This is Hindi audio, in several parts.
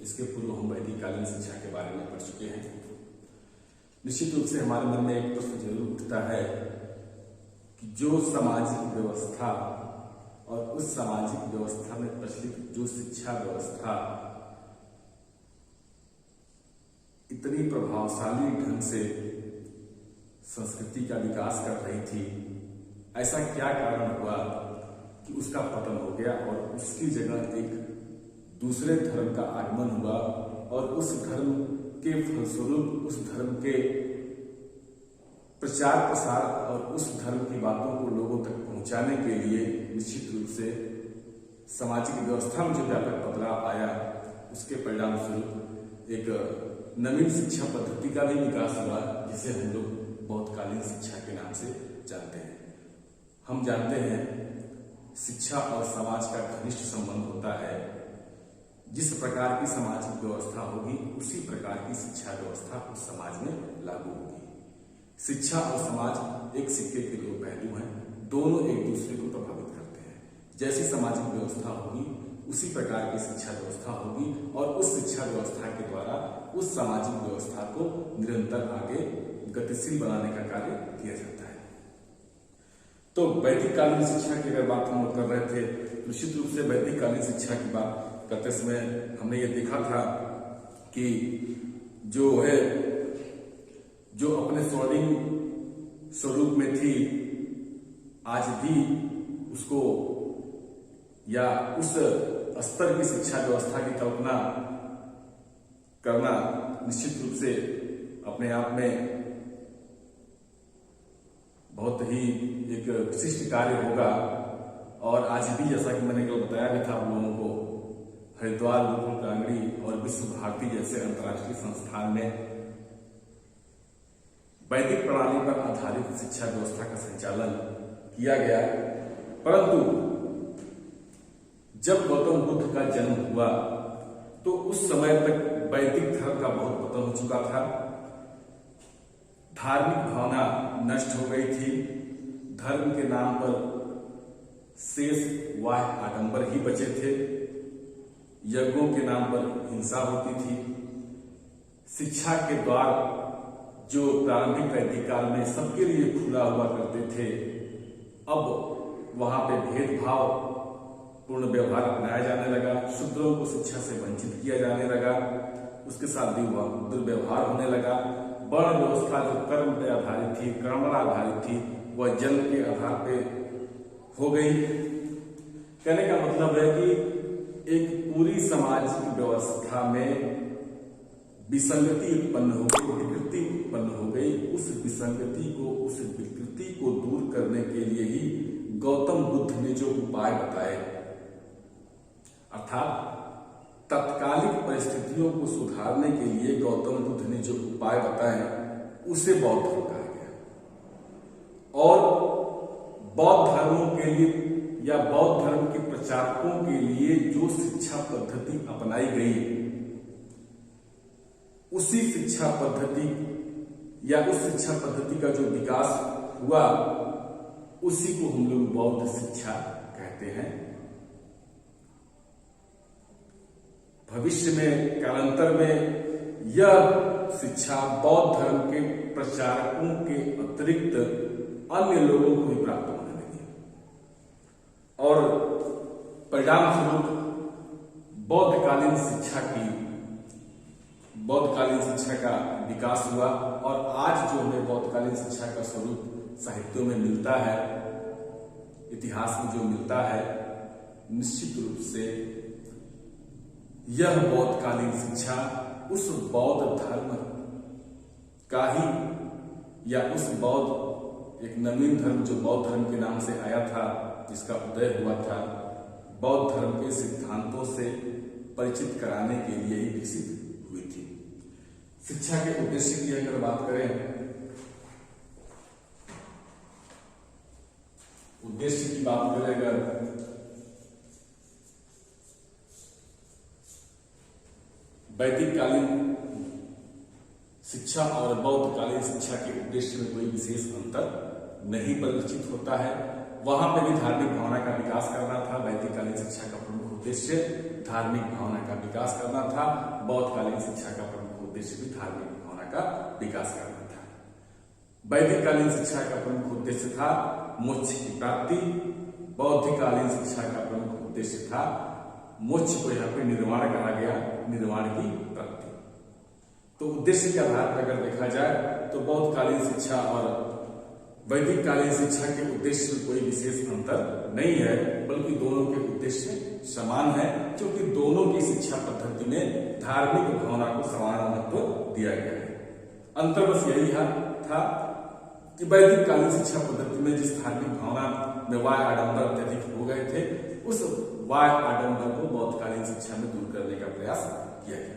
इसके पूर्व हम वैदिक कालीन शिक्षा के बारे में पढ़ चुके हैं। निश्चित रूप से हमारे मन में एक प्रश्न जरूर उठता है कि जो सामाजिक व्यवस्था और उस सामाजिक व्यवस्था में प्रचलित जो शिक्षा व्यवस्था इतनी प्रभावशाली ढंग से संस्कृति का विकास कर रही थी, ऐसा क्या कारण हुआ कि उसका पतन हो गया और उसकी जगह एक दूसरे धर्म का आगमन हुआ और उस धर्म के फलस्वरूप उस धर्म के प्रचार प्रसार और उस धर्म की बातों को लोगों तक पहुंचाने के लिए निश्चित रूप से सामाजिक व्यवस्था में जो व्यापक बदलाव आया, उसके परिणाम स्वरूप एक नवीन शिक्षा पद्धति का भी विकास हुआ, जिसे हम लोग बौद्धकालीन शिक्षा के नाम से जानते हैं। हम जानते हैं शिक्षा और समाज का घनिष्ठ संबंध होता है। जिस प्रकार की सामाजिक व्यवस्था होगी उसी प्रकार की शिक्षा व्यवस्था उस समाज में लागू होगी। शिक्षा और समाज एक सिक्के के दो पहलू हैं, दोनों एक दूसरे को प्रभावित करते हैं। जैसी सामाजिक व्यवस्था होगी उसी प्रकार की शिक्षा व्यवस्था होगी और उस शिक्षा व्यवस्था के द्वारा उस सामाजिक व्यवस्था को निरंतर आगे गतिशील बनाने का कार्य किया जाता है। तो वैदिक कालीन शिक्षा की अगर बात हम कर रहे थे, निश्चित रूप से वैदिक कालीन शिक्षा की बात करते समय हमने ये देखा था कि जो अपने स्वर्णिम स्वरूप में थी, आज भी उसको या उस स्तर की शिक्षा व्यवस्था की कल्पना करना निश्चित रूप से अपने आप में बहुत ही एक विशिष्ट कार्य होगा। और आज भी जैसा कि मैंने कल बताया भी था आप लोगों को, हरिद्वार, गुरुकुल कांगड़ी और विश्व भारती जैसे अंतर्राष्ट्रीय संस्थान में वैदिक प्रणाली पर आधारित शिक्षा व्यवस्था का संचालन किया गया। परंतु जब गौतम बुद्ध का जन्म हुआ तो उस समय तक वैदिक धर्म का बहुत पतन हो चुका था। धार्मिक भावना नष्ट हो गई थी। धर्म के नाम पर शेष वाह आडंबर ही बचे थे। यज्ञों के नाम पर हिंसा होती थी। शिक्षा के द्वार जो प्रारंभिक वैदिक काल में सबके लिए खुला हुआ करते थे, अब वहां पे भेदभाव पूर्ण व्यवहार अपनाया जाने लगा। शूद्रों को शिक्षा से वंचित किया जाने लगा। उसके साथ दुर्व्यवहार होने लगा। वर्ण व्यवस्था जो कर्म पे आधारित थी, कर्म पर आधारित थी, वह जन्म के आधार पे हो गई। कहने का मतलब है कि एक पूरी सामाजिक व्यवस्था में विसंगति उत्पन्न हो गई, विकृति उत्पन्न हो गई। उस विसंगति को, उस विकृति को दूर करने के लिए ही गौतम बुद्ध ने जो उपाय बताए, अर्थात तत्कालिक परिस्थितियों को सुधारने के लिए गौतम बुद्ध ने जो उपाय बताए, उसे बौद्ध धर्म कहा गया। और बौद्ध धर्मों के लिए या बौद्ध धर्म के प्रचारकों के लिए जो शिक्षा पद्धति अपनाई गई, उसी शिक्षा पद्धति या उस शिक्षा पद्धति का जो विकास हुआ, उसी को हम लोग बौद्ध शिक्षा कहते हैं। भविष्य में, कालांतर में यह शिक्षा बौद्ध धर्म के प्रचारकों के अतिरिक्त अन्य लोगों को भी प्राप्त होने लगी और परिणाम स्वरूप बौद्धकालीन शिक्षा का विकास हुआ। और आज जो हमें बौद्धकालीन शिक्षा का स्वरूप साहित्यों में मिलता है, इतिहास में जो मिलता है, निश्चित रूप से यह बौद्धकालीन शिक्षा उस बौद्ध धर्म का ही या उस बौद्ध एक नवीन धर्म जो बौद्ध धर्म के नाम से आया था, जिसका उदय हुआ था, बौद्ध धर्म के सिद्धांतों से परिचित कराने के लिए ही विकसित हुई थी। शिक्षा के उद्देश्य की अगर बात करें, उद्देश्य की बात करें अगर, वैदिक कालीन शिक्षा और बौद्धकालीन शिक्षा के उद्देश्य में कोई विशेष अंतर नहीं परिलक्षित होता है। वहां पे भी धार्मिक भावना का विकास करना था। वैदिककालीन शिक्षा का प्रमुख उद्देश्य धार्मिक भावना का विकास करना था। बौद्धकालीन शिक्षा का प्रमुख उद्देश्य भी धार्मिक भावना का विकास करना था। वैदिककालीन शिक्षा का प्रमुख उद्देश्य था मोक्ष की प्राप्ति। बौद्धकालीन शिक्षा का प्रमुख उद्देश्य था मोक्ष को यहाँ पे निर्वाण कहा गया, निर्वाण की प्राप्ति। तो उद्देश्य के आधार पर अगर देखा जाए तो बौद्धकालीन शिक्षा और वैदिक कालीन शिक्षा के उद्देश्य में कोई विशेष अंतर नहीं है, बल्कि दोनों के उद्देश्य समान है, क्योंकि दोनों की शिक्षा पद्धति में धार्मिक भावना को समान महत्व दिया गया है। अंतर बस यही था कि वैदिक कालीन शिक्षा पद्धति में जिस धार्मिक भावना में वाय आडंबर अत्यधिक हो गए थे, उस वाय आडंबर को बौद्धकालीन शिक्षा में दूर करने का प्रयास किया गया।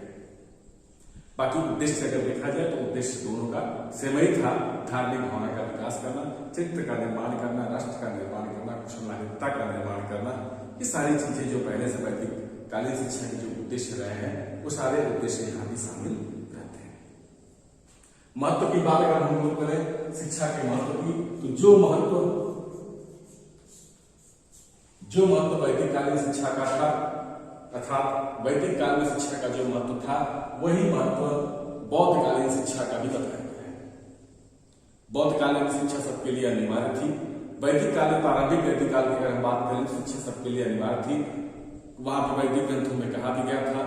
बाकी उद्देश्य अगर देखा जाए तो उद्देश्य दोनों का सेम ही था, धार्मिक भावना का विकास करना, चरित्र का निर्माण करना, राष्ट्र का निर्माण करना, कुशल नागरिकता का निर्माण करना। ये सारी चीजें जो पहले से वैदिक कालीन शिक्षा के जो उद्देश्य रहे हैं, वो सारे उद्देश्य यहाँ भी शामिल रहते हैं। महत्व की बात अगर हम लोग करें शिक्षा के महत्व की, तो जो महत्व वैदिक कालीन शिक्षा का था, अर्थात वैदिक काल में शिक्षा का जो महत्व था, वही महत्व बौद्धकालीन शिक्षा का भी बताया गया है। बौद्धकालीन शिक्षा सबके लिए अनिवार्य थी। वैदिक काल में, प्रारंभिक वैदिक काल की अगर हम बात करें, शिक्षा सबके लिए अनिवार्य थी। वहां पर वैदिक ग्रंथों में कहा भी गया था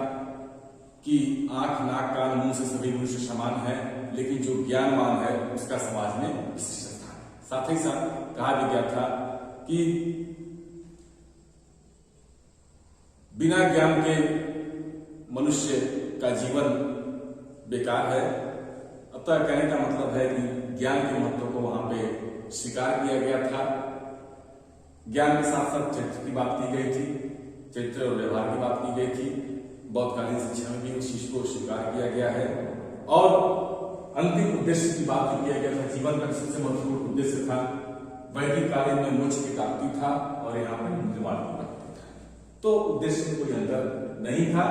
कि आंख, नाक, कान, मुंह से सभी मनुष्य समान है, लेकिन जो ज्ञानवान है उसका समाज में विशिष्ट स्थान है। साथ ही साथ कहा भी गया था कि बिना ज्ञान के मनुष्य का जीवन बेकार है। अतः कहने का मतलब है कि ज्ञान के महत्व को वहां पे स्वीकार किया गया था। ज्ञान के साथ साथ चरित्र की बात की गई थी, चरित्र और व्यवहार की बात की गई थी। बौद्धकालीन शिक्षा में भी उस चीज को स्वीकार किया गया है। और अंतिम उद्देश्य की बात जो किया गया था, जीवन का सबसे महत्वपूर्ण उद्देश्य था वैदिक कालीन में मोक्ष की प्राप्ति था और यहाँ पर निर्वाण की प्राप्ति था। तो उद्देश्य में कोई अंतर नहीं था।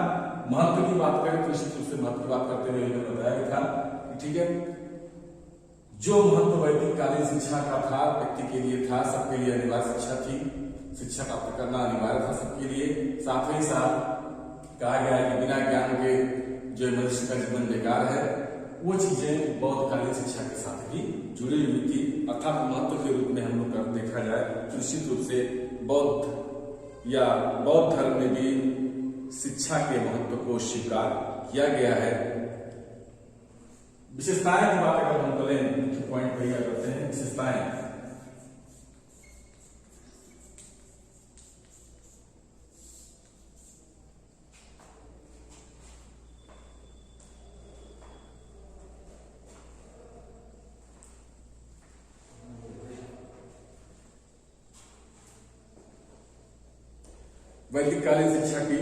महत्व की बात करें तो निश्चित रूप से महत्व की बात करते हुए मैंने बताया भी था कि ठीक है, जो महत्व वैदिक कालीन शिक्षा का था, व्यक्ति के लिए था, सबके लिए अनिवार्य शिक्षा थी, शिक्षा प्राप्त करना अनिवार्य था सबके लिए। साथ ही साथ कहा गया है कि बिना ज्ञान के जो मनुष्य का जीवन बेकार है, वो चीजें बौद्धकालीन शिक्षा के साथ भी जुड़ी हुई थी। अर्थात महत्व के रूप में हम लोग का देखा जाए तो निश्चित रूप से बौद्ध धर्म में भी शिक्षा के महत्व को स्वीकार किया गया है। विशेषताएं की बात अगर हम करें, मुख्य पॉइंट भैया करते हैं विशेषताएं। वैदिककालीन शिक्षा की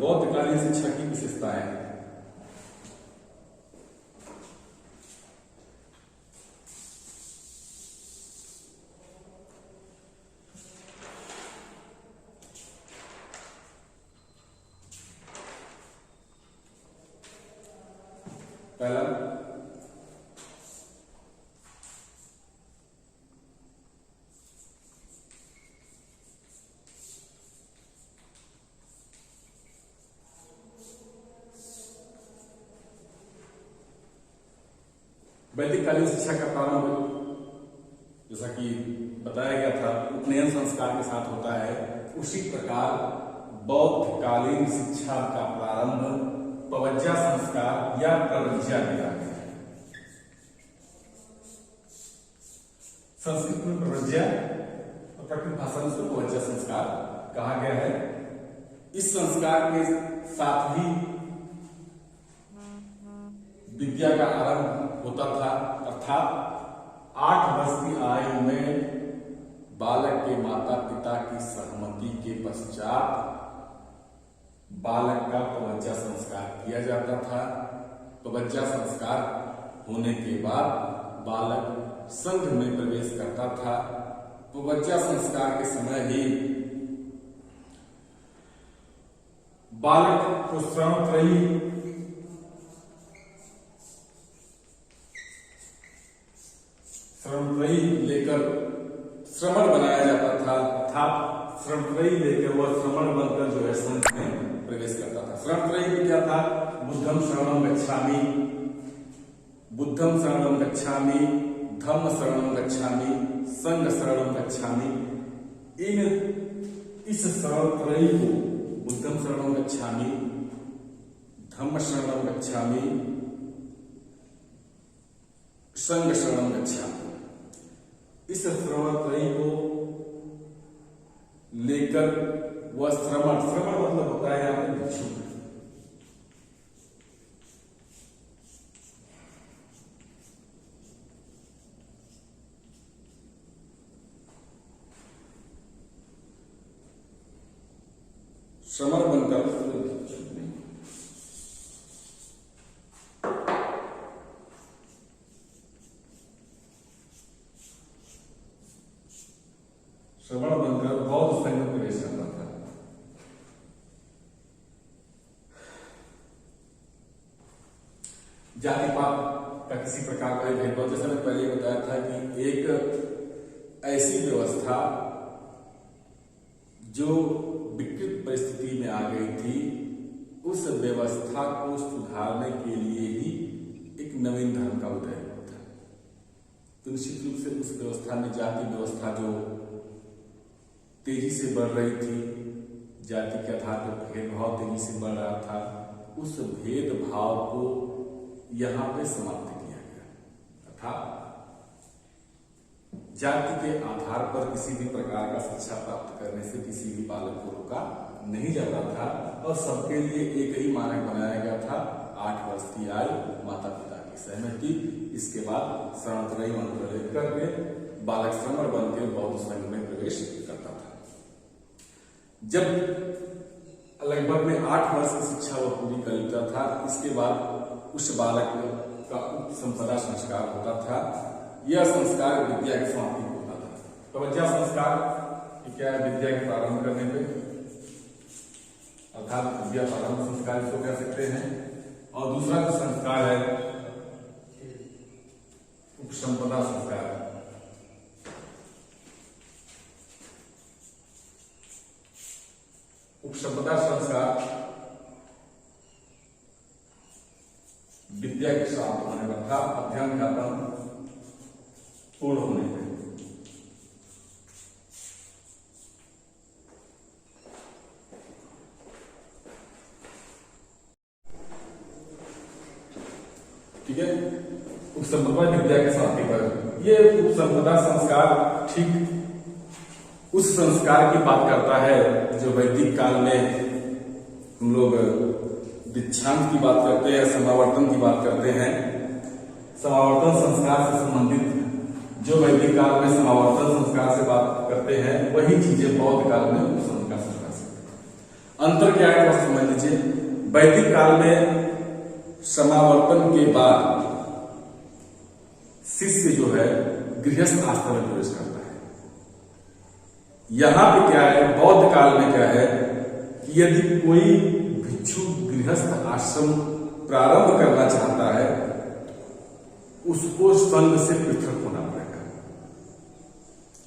बौद्धकालीन शिक्षा की विशेषताएं। पहला, वैदिककालीन शिक्षा का प्रारंभ जैसा कि बताया गया था उपनयन संस्कार के साथ होता है, उसी प्रकार बौद्धकालीन शिक्षा का प्रारंभ पवज्जा संस्कार या प्रवज्जा किया गया है। संस्कृत में प्रवज्जा और प्राकृत भाषा में उसको पवज्जा संस्कार कहा गया है। इस संस्कार के साथ ही विद्या का आरंभ होता था, अर्थात 8 वर्ष की आयु में बालक के माता पिता की सहमति के पश्चात बालक का पवज्जा संस्कार किया जाता था। पवज्जा संस्कार होने के बाद बालक संघ में प्रवेश करता था। पवज्जा संस्कार के समय ही बालक को श्रमण बनाया जाता था, अर्थात श्रमत्रयी लेकर वह श्रमण बनकर जो है संघ में प्रवेश करता था। श्रमत्रयी में क्या था? बुद्धम शरणम गच्छामि, बुद्धम शरणम गच्छामि, धम्म शरणम गच्छामि, संघ शरणम गच्छामि। इस श्रमत्रयी को बुद्धम शरणम गच्छामि, धम्म शरणम गच्छामि, संघ शरणम गच्छामि, इस श्रमत्रयी को लेकर वह श्रमण मतलब होता है यहाँ पे भिक्षु। श्रमण बनकर बौद्ध संघ में प्रवेश करता था। जाति पात का किसी प्रकार का भेदभाव, जैसा मैंने पहले बताया था कि एक ऐसी व्यवस्था जो विकृत परिस्थिति में आ गई थी, उस व्यवस्था को सुधारने के लिए ही एक नवीन धर्म का उदय हुआ था। तो निश्चित रूप से उस व्यवस्था में जाति व्यवस्था जो तेजी से बढ़ रही थी, जाति के आधार पर भेदभाव तेजी से बढ़ रहा था, उस भेदभाव को यहां पे समाप्त किया गया। अर्थात जाति के आधार पर किसी भी प्रकार का शिक्षा प्राप्त करने से किसी भी बालक को रोका नहीं जाता था और सबके लिए एक ही मानक बनाया गया था, 8 वर्ष की आयु, माता पिता की सहमति। इसके बाद श्रमत्रयी मंत्र लेकर के बालक श्रमण बन के बौद्ध संघ में प्रवेश करता था। जब लगभग में 8 वर्ष की शिक्षा वह पूरी कर लेता था, इसके बाद उस बालक का संपदा संस्कार होता था। यह संस्कार विद्या की समाप्ति होता था। तो बच्चा संस्कार क्या है? विद्या के प्रारंभ करने पे, अर्थात विद्या प्रारंभ संस्कार इसको कह सकते हैं। और दूसरा जो संस्कार है उपसंपदा संस्कार। उपसंपदा संस्कार विद्या के समाप्त होने पर था, अध्ययन का क्रम पूर्ण होने पर। ठीक है, उपसंपदा विद्या के समाप्ति पर ये उपसंपदा संस्कार ठीक उस संस्कार की बात करता है जो वैदिक काल में हम लोग दीक्षांत की बात करते हैं, समावर्तन की बात करते हैं। समावर्तन संस्कार से संबंधित जो वैदिक काल में समावर्तन संस्कार से बात करते हैं, वही चीजें बौद्ध काल में उपसंस्कार संस्कार से। अंतर क्या है तो समझ लीजिए। वैदिक काल में समावर्तन के बाद शिष्य जो है गृहस्थ आश्रम में प्रवेश करता है। यहां पे क्या है, बौद्ध काल में क्या है कि यदि कोई भिक्षु गृहस्थ आश्रम प्रारंभ करना चाहता है, उसको संघ से पृथक होना पड़ेगा।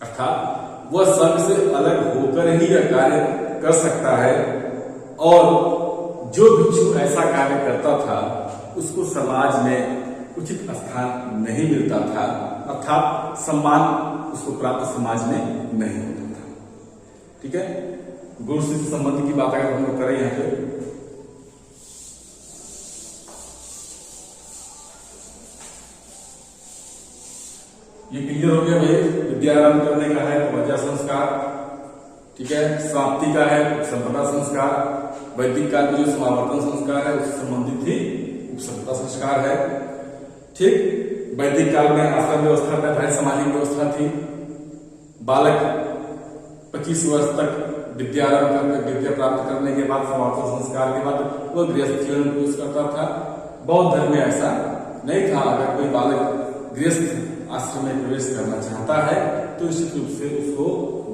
अर्थात वह संघ से अलग होकर ही यह कार्य कर सकता है। और जो भिक्षु ऐसा कार्य करता था उसको समाज में उचित स्थान नहीं मिलता था, अर्थात सम्मान उसको प्राप्त समाज में नहीं होता था। ठीक है, गुरु शिष्य संबंध की बात अगर हम लोग करें यहाँ पे, ये क्लियर हो गया भाई। विद्यारंभ करने का है तो वज्र संस्कार, ठीक है, समाप्ति का है संपदा संस्कार। वैदिक काल में जो समावर्तन संस्कार है उससे संबंधित ही उपसंपदा संस्कार है। ठीक, वैदिक काल में आश्रम व्यवस्था में भाई सामाजिक व्यवस्था थी। बालक 25 वर्ष तक विद्यारंभ करके विद्या प्राप्त करने के बाद समावर्तन संस्कार के बाद वह गृहस्थ जीवन में प्रवेश करता था। बौद्ध धर्म में ऐसा नहीं था। अगर कोई बालक गृहस्थ आश्रम में प्रवेश करना चाहता है तो निश्चित रूप से उसको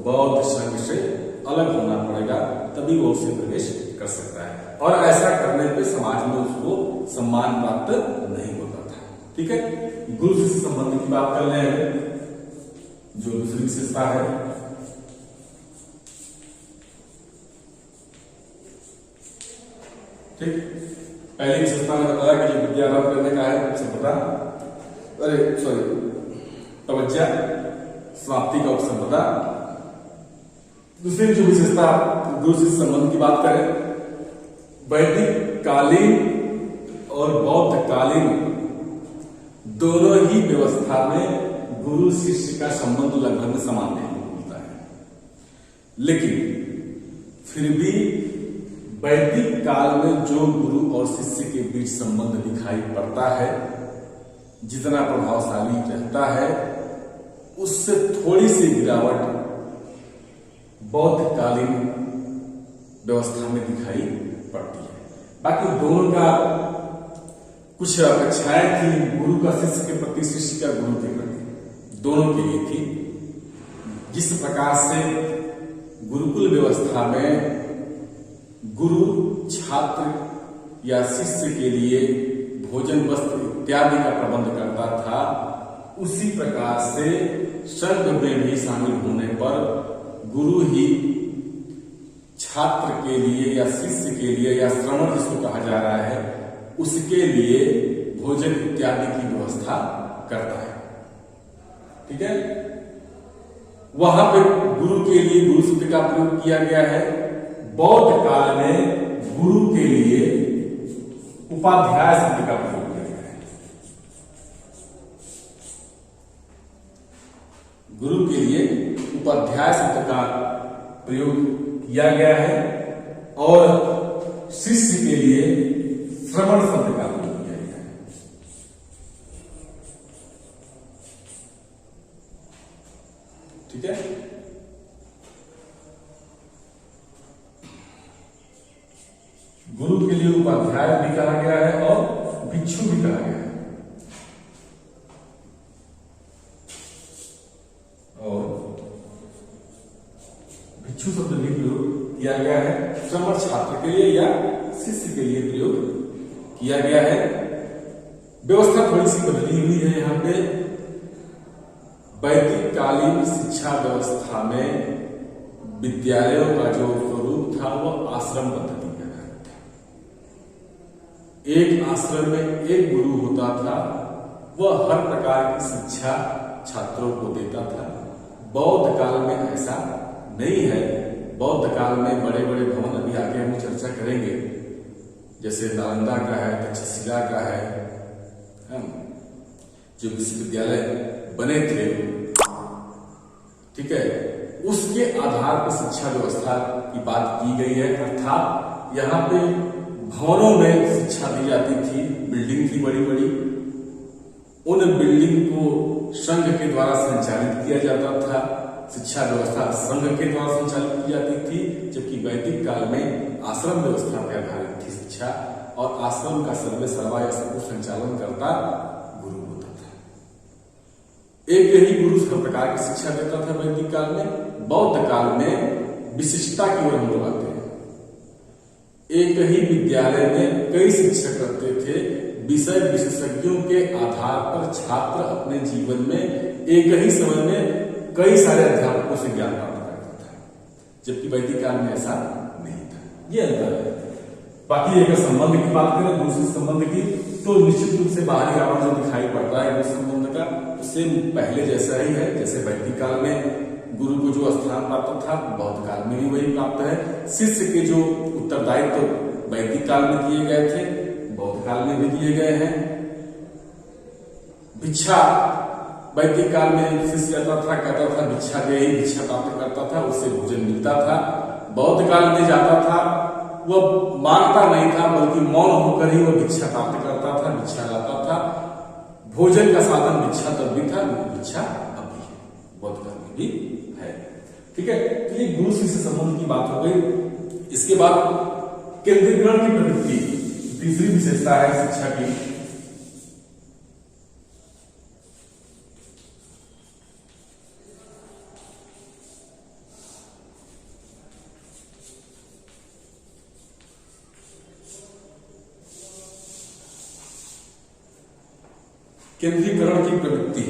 बौद्ध संघ से अलग होना पड़ेगा, तभी वो उसे प्रवेश कर सकता है। और ऐसा करने पे समाज में उसको सम्मान प्राप्त नहीं होता था। ठीक है, गुरु शिष्य संबंध की बात कर रहे हैं। जो दूसरी विशेषता है। ठीक, पहली विशेषता ने बताया कि जो विद्या आरंभ करने का है उपसंपदा, तवज्जा समाप्ति का उपसंपदा। दूसरी जो विशेषता गुरु शिष्य संबंध की बात करें, वैदिक कालीन और बौद्ध कालीन दोनों ही व्यवस्था में गुरु शिष्य का संबंध लगभग समान देखने को मिलता है, लेकिन फिर भी वैदिक काल में जो गुरु और शिष्य के बीच संबंध दिखाई पड़ता है, जितना प्रभावशाली रहता है, उससे थोड़ी सी गिरावट बौद्ध कालीन व्यवस्था में दिखाई पड़ती है। बाकी दोनों का कुछ अपेक्षाएं थी, गुरु का शिष्य के प्रति, शिष्य का गुरु के प्रति, दोनों के लिए थी। जिस प्रकार से गुरुकुल व्यवस्था में गुरु छात्र या शिष्य के लिए भोजन वस्त्र इत्यादि का प्रबंध करता था, उसी प्रकार से संघ में भी शामिल होने पर गुरु ही छात्र के लिए या शिष्य के लिए या श्रमण जिसको कहा जा रहा है, उसके लिए भोजन इत्यादि की व्यवस्था करता है। ठीक है, वहां पे गुरु के लिए गुरु शब्द का प्रयोग किया गया है। बौद्ध काल में गुरु के लिए उपाध्याय शब्द का प्रयोग किया गया है। गुरु के लिए उपाध्याय शब्द का प्रयोग किया गया है और शिष्य के लिए श्रवण शब्द का प्रयोग किया गया है। ठीक है, गुरु के लिए उपाध्याय भी कहा गया है और भिक्षु भी कहा गया है। और भिक्षु शब्द भी प्रयोग किया गया है, श्रमण छात्र के लिए या शिष्य के लिए प्रयोग किया गया है। व्यवस्था थोड़ी सी बदली हुई है यहाँ पे। वैदिक कालीन शिक्षा व्यवस्था में विद्यालयों का जो स्वरूप था वह आश्रम पद्धति का था। एक आश्रम में एक गुरु होता था, वह हर प्रकार की शिक्षा छात्रों को देता था। बौद्ध काल में ऐसा नहीं है। बौद्ध काल में बड़े बड़े भवन, अभी आगे हम चर्चा करेंगे, जैसे नालंदा का है, तक्षशिला का है, जो विश्वविद्यालय बने थे, ठीक है, उसके आधार पर शिक्षा व्यवस्था की बात की गई है। अर्थात यहाँ पे भवनों में शिक्षा दी जाती थी, बिल्डिंग थी बड़ी बड़ी, उन बिल्डिंग को संघ के द्वारा संचालित किया जाता था। शिक्षा व्यवस्था संघ के द्वारा संचालित की जाती थी, जबकि वैदिक काल में आश्रम व्यवस्था पर आधारित थी शिक्षा, और आश्रम का सर्वे सर्वा या सब कुछ संचालन करता गुरु होता था। एक ही गुरु सब प्रकार की शिक्षा देता था वैदिक काल में। बौद्ध काल में विशिष्टता की ओर हम लोग आते हैं। एक ही विद्यालय में कई शिक्षक रहते थे। विषय विशेषज्ञों के आधार पर छात्र अपने जीवन में एक ही समय में कई सारे अध्यापकों से ज्ञान प्राप्त करता था, जबकि वैदिक काल में ऐसा नहीं था। ये अंतर है। बाकी अगर संबंध की बात करें, दूसरे संबंध की, तो निश्चित रूप से बाहरी आवरण जो दिखाई पड़ रहा है उस संबंध का, उससे पहले जैसा ही है। जैसे वैदिक काल में गुरु को जो स्थान प्राप्त था, बौद्ध काल में भी वही प्राप्त है। शिष्य के जो उत्तरदायित्व तो वैदिक काल में किए गए थे, बौद्ध काल में भी दिए गए हैं। भिक्षा वैदिक काल में शिष्य जाता था, कहता था भिक्षा दे, ही भिक्षा प्राप्त करता था, उससे भोजन मिलता था। बौद्ध काल में जाता था, वह मांगता नहीं था, बल्कि मौन होकर ही वह भिक्षा प्राप्त करता था, भिक्षा लाता था। भोजन का साधन भिक्षा तब भी था, भिक्षा अब भी है, बौद्ध काल में भी है। ठीक है, तो ये गुरु शिष्य संबंध की बात हो गई। इसके बाद केंद्रीकरण की प्रवृत्ति तीसरी विशेषता है शिक्षा की। केंद्रीकरण की प्रवृत्ति।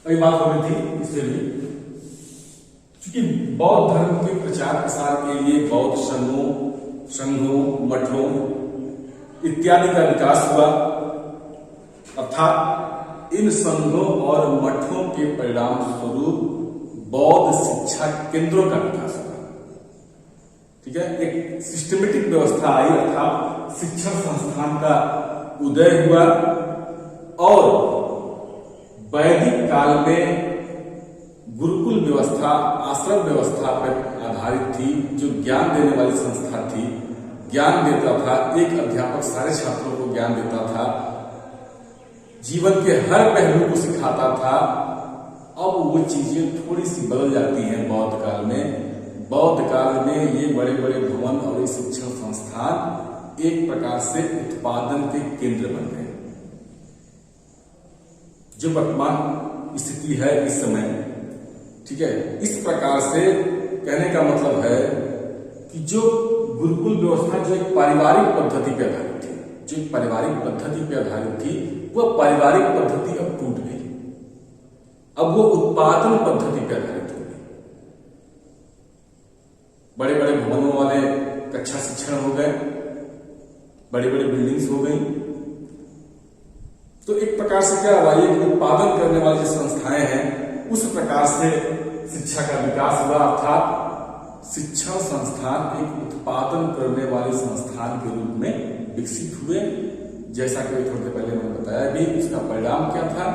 अभी बात हो रही थी इसके लिए, क्योंकि बौद्ध धर्म के प्रचार प्रसार के लिए बौद्ध संघों, मठों इत्यादि का विकास हुआ, अर्थात इन संघों और मठों के परिणाम स्वरूप बौद्ध शिक्षा केंद्रों का विकास हुआ। ठीक है, एक सिस्टमेटिक व्यवस्था आई, अर्थात शिक्षण संस्थान का उदय हुआ और वैदिक काल में गुरुकुल व्यवस्था, आश्रम व्यवस्था पर आधारित थी, जो ज्ञान देने वाली संस्था थी, ज्ञान देता था, एक अध्यापक सारे छात्रों को ज्ञान देता था, जीवन के हर पहलू को सिखाता था। अब वो चीजें थोड़ी सी बदल जाती हैं बौद्ध काल में। बौद्ध काल में ये बड़े बड़े भवन और ये शिक्षण संस्थान एक प्रकार से उत्पादन के केंद्र बन गए, जो वर्तमान स्थिति है इस समय। ठीक है, इस प्रकार से कहने का मतलब है कि जो गुरुकुल व्यवस्था जो एक पारिवारिक पद्धति पर आधारित थी, जो एक पारिवारिक पद्धति पर आधारित थी, वह पारिवारिक पद्धति अब टूट गई। अब वो उत्पादन पद्धति पर आधारित हो गई। बड़े बड़े भवनों वाले कक्षा शिक्षण हो गए, बड़ी बड़ी बिल्डिंग्स हो गई। तो एक प्रकार से क्या हुआ, ये उत्पादन करने वाली जो संस्थाएं हैं, उस प्रकार से शिक्षा का विकास हुआ, अर्थात शिक्षण संस्थान एक उत्पादन करने वाले संस्थान के रूप में विकसित हुए। जैसा कि थोड़ी देर पहले मैंने बताया भी, उसका परिणाम क्या था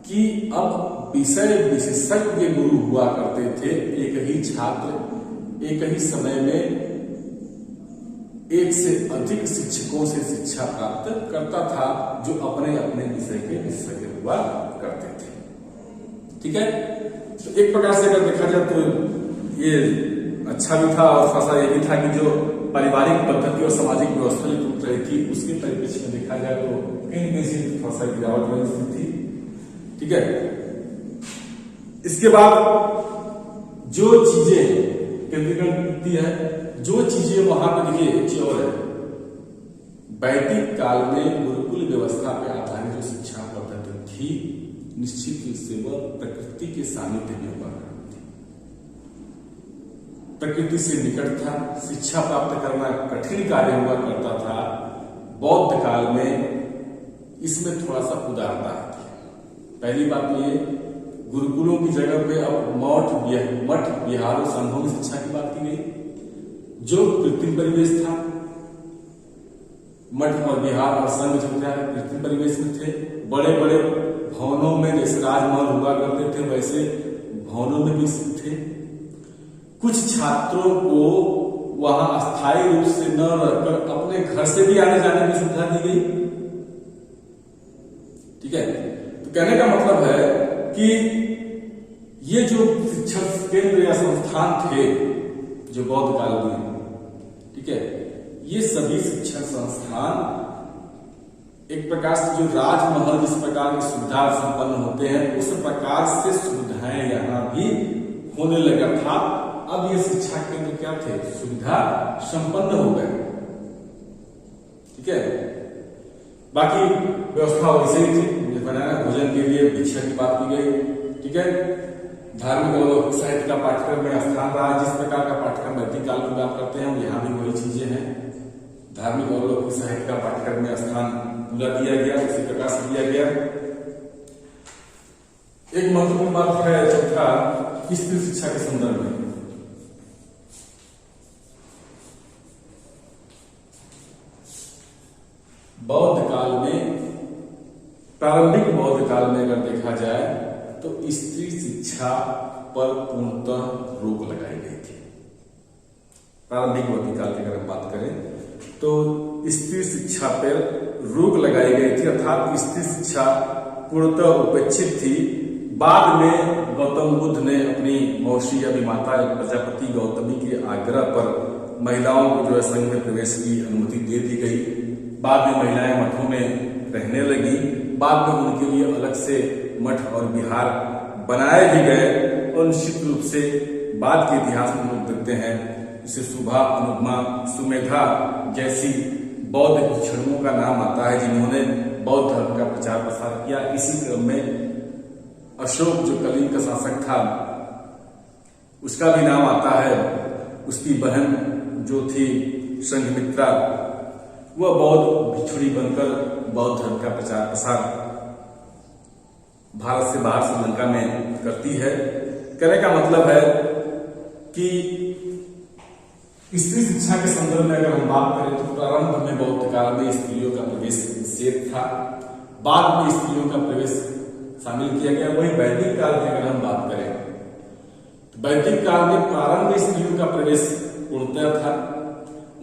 कि अब विषय विशेषज्ञ गुरु हुआ करते थे। एक ही छात्र एक ही समय में एक से अधिक शिक्षकों से शिक्षा प्राप्त करता था, जो अपने अपने विषय के विशेषज्ञ हुआ करते थे। ठीक है, तो एक प्रकार से अगर देखा जाए तो ये अच्छा भी था, और थोड़ा सा ये भी था कि जो पारिवारिक पद्धति और सामाजिक व्यवस्था जो टूट रही थी, उसके परिप्रेक्ष्य में देखा जाए तो कहीं कहीं से थोड़ा सा गिरावट वाली स्थिति थी। ठीक है, इसके बाद जो चीजें केंद्रीकरण होती है, जो चीजें वहां पर देखिए एक चीज और है, वैदिक काल में गुरुकुल व्यवस्था पर आधारित जो शिक्षा पद्धति थी, निश्चित रूप से वह प्रकृति के सानिध्य में हुआ करती थी, प्रकृति से निकट था, शिक्षा प्राप्त करना कठिन कार्य हुआ करता था। बौद्ध काल में इसमें थोड़ा सा उदारता है। पहली बात तो ये, गुरुकुलों की जगह पे अब मठ विहारों संघों की शिक्षा की बात की गई, जो कृत्रिम परिवेश था। मठ और विहार और संघ जो क्या है, कृत्रिम परिवेश में थे। बड़े बड़े भवनों में जैसे राजमहल हुआ करते थे, वैसे भवनों में भी थे। कुछ छात्रों को वहां अस्थायी रूप से न रहकर अपने घर से भी आने जाने की सुविधा दी गई। ठीक है, तो कहने का मतलब है कि ये जो शिक्षण केंद्र या संस्थान थे जो बौद्ध काल में, ठीक है, ये सभी शिक्षण संस्थान एक प्रकार से जो राजमहल जिस प्रकार की सुविधा संपन्न होते हैं, उस प्रकार से सुविधाएं यहाँ भी होने लगा था। अब ये शिक्षा केंद्र क्या थे, सुविधा संपन्न हो गए। ठीक है, बाकी व्यवस्था वैसे ही थी, बनाना भोजन के लिए भिक्षा की बात की गई। ठीक है, धार्मिक और साहित्य का पाठ्यक्रम में स्थान रहा। जिस प्रकार का पाठ्यक्रम वैदिक काल की बात करते हैं, यहाँ भी वही चीजें हैं। धार्मिक और लौकिक साहित्य का पाठ्यक्रम में स्थान पूरा दिया गया, उसी प्रकार से दिया गया। एक महत्वपूर्ण बात है चौथा, स्त्री शिक्षा के संदर्भ में। बौद्ध काल में, प्रारंभिक बौद्ध काल में अगर देखा जाए तो स्त्री शिक्षा पर पूर्णतः रोक लगाई गई थी। प्रारंभिक बौद्ध काल की अगर हम बात करें तो स्त्री शिक्षा पर रोक लगाई गई थी, अर्थात स्त्री शिक्षा पूर्णतः उपेक्षित थी। बाद में गौतम बुद्ध ने अपनी मौसी या माता प्रजापति गौतमी के आग्रह पर महिलाओं को जो है संघ में प्रवेश की अनुमति दे दी गई। बाद में महिलाएं मठों में रहने लगी। बाद में उनके लिए अलग से मठ और विहार बनाए भी गए, और निश्चित रूप से बाद के इतिहास में लोग देखते हैं इसे सुभा, अनुपमा, सुमेधा जैसी बौद्ध भिक्षुओं का नाम आता है, जिन्होंने बौद्ध धर्म का प्रचार प्रसार किया। इसी क्रम में अशोक जो कलिंग का शासक था उसका भी नाम आता है। उसकी बहन जो थी संघमित्रा वह बौद्ध भिक्षुणी बनकर बौद्ध धर्म का प्रचार प्रसार भारत से बाहर श्रीलंका में करती है। कहने का मतलब है कि स्त्री शिक्षा के संदर्भ में अगर हम बात करें तो प्रारंभ में बौद्ध काल में स्त्रियों का प्रवेश निषेध था, बाद में स्त्रियों का प्रवेश शामिल किया गया। वही वैदिक काल की अगर हम बात करें तो वैदिक काल में प्रारंभ में स्त्रियों का प्रवेश पूर्णतः था,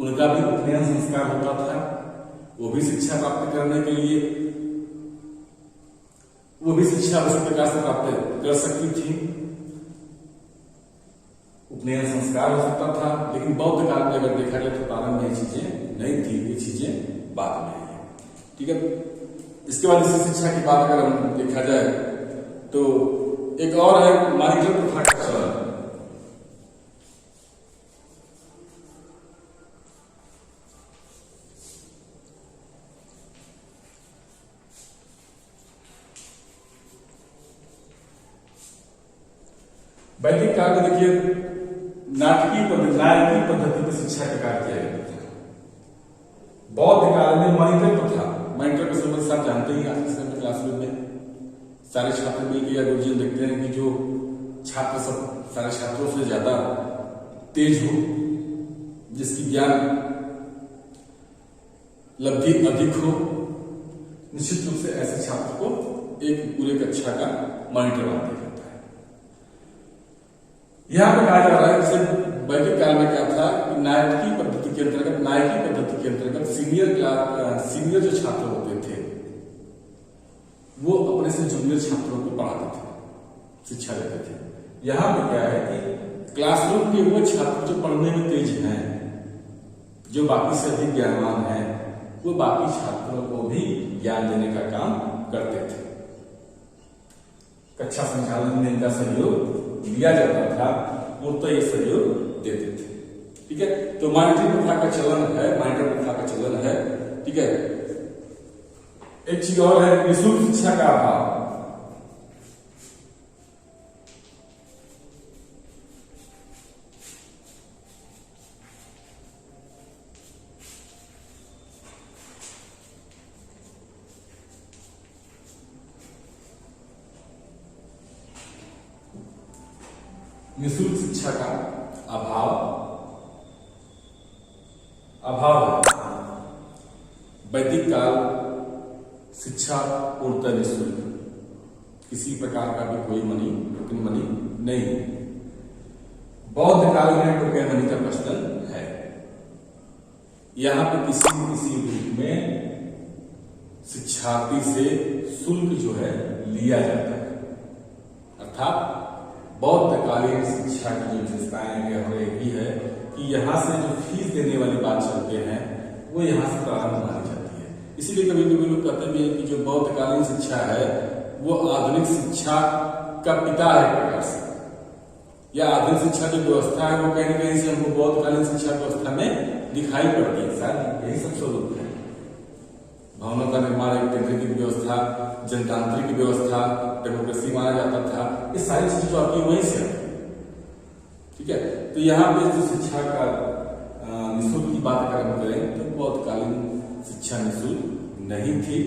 उनका भी उपनयन संस्कार होता था, वो भी शिक्षा प्राप्त करने के लिए वो भी शिक्षा उसी प्रकार से प्राप्त कर सकती थी, उपनयन संस्कार हो सकता था। लेकिन बौद्ध काल में अगर देखा जाए तो प्रारंभ में ये चीजें नहीं थी, ये चीजें बाद में आई है। ठीक है, इसके बाद इसी शिक्षा की बात अगर हम देखा जाए तो एक और है मानिकल प्रथा का चलन। वैदिक काल में देखिए नाटकीय पद्धति में शिक्षा का कार्य किया जाता था। बौद्ध काल में मॉनिटर प्रथा, मॉनिटर को समझ साथ जानते ही आज के समय क्लासरूम में सारे छात्र मिलकर या गुरुजन देखते हैं कि जो छात्र सब सारे छात्रों से ज्यादा तेज हो, जिसकी ज्ञान लब्धि अधिक हो, निश्चित रूप से ऐसे छात्र को एक पूरे कक्षा का मॉनिटर बना दिया जाता है। यहां पर कहा जा रहा है जैसे वैदिक काल में क्या था कि नाटकीय पद्धति के अंतर्गत सीनियर जो छात्र होते थे वो अपने से जूनियर छात्रों को पढ़ाते थे, शिक्षा देते थे। यहां पर क्या है कि क्लासरूम के वो छात्र जो पढ़ने में तेज हैं, जो बाकी से अधिक ज्ञानवान हैं, वो बाकी छात्रों को भी ज्ञान देने का काम करते थे। कक्षा संचालन में इनका सहयोग दिया जाता था, वो तो ये सहयोग देते थे। ठीक है, तो मॉनिटर प्रथा का चलन है। ठीक है, एक चीज और है निःशुल्क शिक्षा का अभाव। निःशुल्क शिक्षा का अभाव है। वैदिक काल शिक्षा पूर्णतः निःशुल्क, किसी प्रकार का भी कोई टोकन मनी नहीं। बौद्ध काल में टोकन मनी का प्रचलन है। यहां पर किसी रूप में शिक्षार्थी से शुल्क जो है लिया जाता है, अर्थात बौद्धकालीन शिक्षा की जो विशेषताएं और एक ही है कि यहाँ से जो फीस देने वाली बात चलते हैं वो यहाँ से प्रारंभ मानी जाती है। इसीलिए कभी कभी लोग कहते भी हैं कि जो बौद्धकालीन शिक्षा है वो आधुनिक शिक्षा का पिता है एक प्रकार से, या आधुनिक शिक्षा जो व्यवस्था है वो कहीं न कहीं से हमको बौद्धकालीन शिक्षा व्यवस्था में दिखाई पड़ती है। शायद यही सब स्वरूप है। भवनों का निर्माण, एक केंद्रीकृत व्यवस्था, जनतांत्रिक व्यवस्था, डेमोक्रेसी माना जाता था, ये सारी चीजें तो आपकी वहीं से है। ठीक है, तो यहाँ पे जो शिक्षा का निःशुल्क की बात अगर हम करें तो बौद्धकालीन शिक्षा निःशुल्क नहीं थी।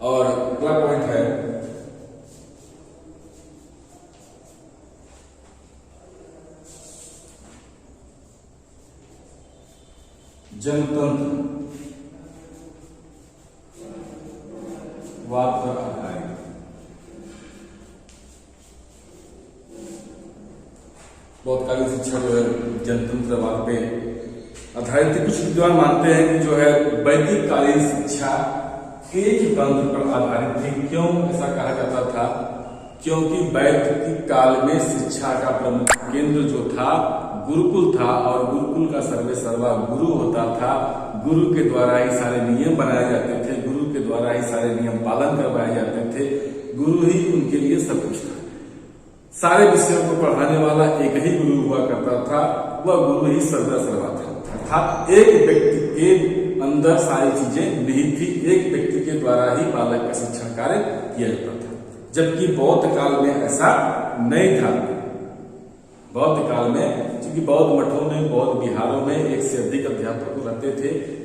और अगला पॉइंट है जनतंत्र वाद पर आधारित। बौद्धकालीन शिक्षा जो है जनतंत्रवाद पे आधारित। कुछ विद्वान मानते हैं कि जो है वैदिक कालीन शिक्षा एक तंत्र पर आधारित थी। क्यों ऐसा कहा जाता था? क्योंकि वैदिक काल में शिक्षा का प्रमुख केंद्र जो था गुरुकुल था, और गुरुकुल का सर्वे सर्वा गुरु होता था। गुरु के द्वारा ही सारे नियम बनाए जाते थे, गुरु के द्वारा ही सारे नियम पालन करवाए जाते थे, गुरु ही उनके लिए सब कुछ था। सारे विषयों को पढ़ाने वाला एक ही गुरु हुआ करता था, वह गुरु ही सर्वा सर्वा था। अर्थात एक व्यक्ति के अंदर सारी चीजें निहित थी, एक व्यक्ति के द्वारा ही बालक का शिक्षण कार्य किया जाता था। जबकि बौद्ध काल में ऐसा नहीं था। बौद्ध काल में क्योंकि बौद्ध मठों में, बौद्ध विहारों में एक से अधिक अध्यापक रहते थे,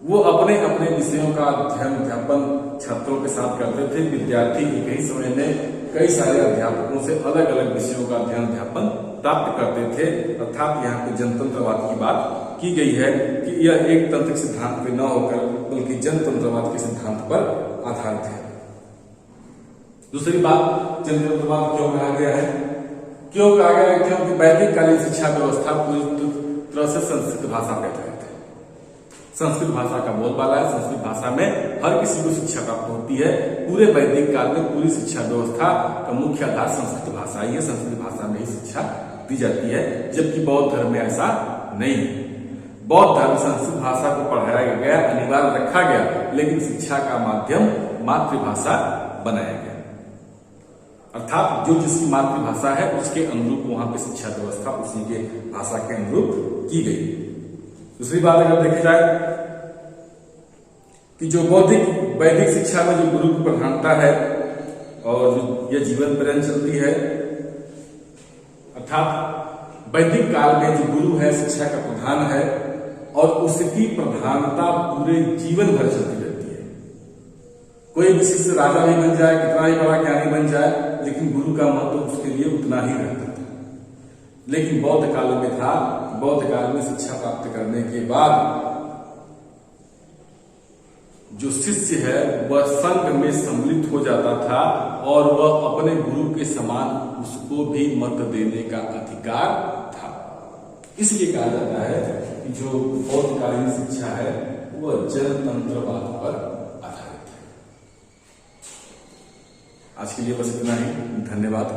वो अपने अपने विषयों का अध्यापन छात्रों के साथ करते थे। विद्यार्थी एक ही समय में कई सारे अध्यापकों से अलग अलग विषयों का अध्यापन प्राप्त करते थे। अर्थात यहाँ पे जनतंत्रवाद की बात की गई है कि यह एक तंत्र सिद्धांत पे न होकर बल्कि जनतंत्रवाद के सिद्धांत पर आधारित है। दूसरी बात, जनतंत्रवाद क्यों कहा गया है? क्यों कहा गया है? क्योंकि वैदिक कालीन शिक्षा व्यवस्था पूरी तरह से संस्कृत भाषा पे आधारित है। संस्कृत भाषा का बोलबाला है, संस्कृत भाषा में हर किसी को शिक्षा प्राप्त होती है। पूरे वैदिक काल में पूरी शिक्षा व्यवस्था का मुख्य आधार संस्कृत भाषा ही है, संस्कृत भाषा में ही शिक्षा दी जाती है। जबकि बौद्ध धर्म में ऐसा नहीं है। बौद्ध धर्म संस्कृत भाषा को पढ़ाया गया, अनिवार्य रखा गया, लेकिन शिक्षा का माध्यम मातृभाषा बनाया गया। अर्थात जो जिसकी मातृभाषा है उसके अनुरूप वहां पे शिक्षा व्यवस्था उसी के भाषा के अनुरूप की गई। दूसरी बात अगर देखी जाए कि जो वैदिक शिक्षा में जो गुरु की प्रधानता है और यह जीवन पर्यंत चलती है, अर्थात वैदिक काल में जो गुरु है शिक्षा का प्रधान है और उसकी प्रधानता पूरे जीवन भर चलती रहती है। कोई भी शिष्य राजा भी बन जाए, कितना ही बड़ा ज्ञानी बन जाए, लेकिन गुरु का महत्व उसके लिए उतना ही रहता था। लेकिन बौद्ध काल में था, बौद्ध काल में शिक्षा प्राप्त करने के बाद जो शिष्य है वह संघ में सम्मिलित हो जाता था और वह अपने गुरु के समान उसको भी मत देने का अधिकार था। इसलिए कहा जाता है कि जो बौद्धकालीन शिक्षा है वह जनतंत्रवाद पर आधारित है। आज के लिए बस इतना ही। धन्यवाद।